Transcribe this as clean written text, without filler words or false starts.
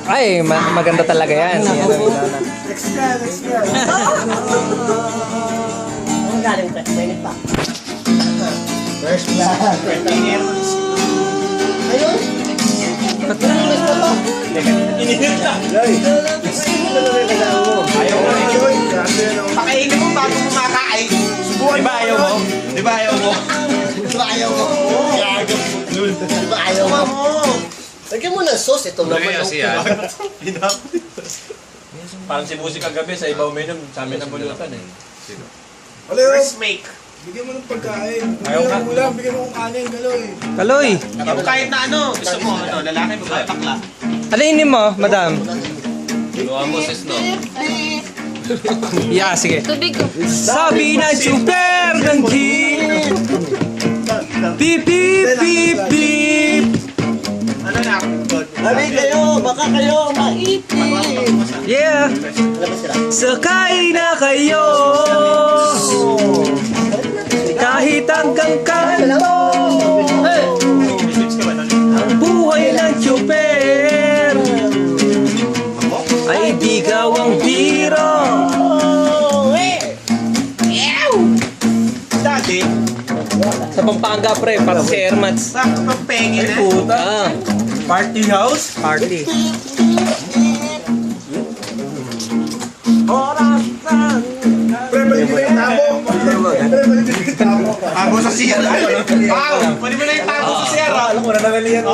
Ay, maganda talaga yan. Next ka. Ang galing pa, mainit pa. First class. Ayun. Inihit na. Ayaw mo. Pakainin mo bago kumakain. Subukan mo. Di ba ayaw mo? Ayaw mo. Di ba ayaw mo? Lagyan mo ng sauce. Ito naman. Parang si Busi kagabi sa ibaw menu, sa amin ang bulutan eh. First make. Bigyan mo ng pagkain. Ayaw ka. Bigyan mo ulam, bigyan mo kung kanin, galoy. Kaloy, Yung kahit na ano, gusto mo, lalaki, babae, bakla. alinin mo, madam. Luha mo, sis, no? Yeah, sige. Tubig ko. Sabi na super ng jeep. Beep, beep, beep, beep. Ano na? Sabi kayo, baka kayo maipit. Yeah, sakay na kayo. Kahit hanggang kanto. Ang buhay ng tsuper ay di gawang biro. Dati, Sa Pampanga, pre, para sa Airmats. sakto pang pengin eh. Ah, Party house? party. Pre, balik mo na yung tabo. Pre, balik mo na yung tabo. Tago sa sierra. Wow! Pwede mo na yung tago sa sierra. Alam ko na naman yan.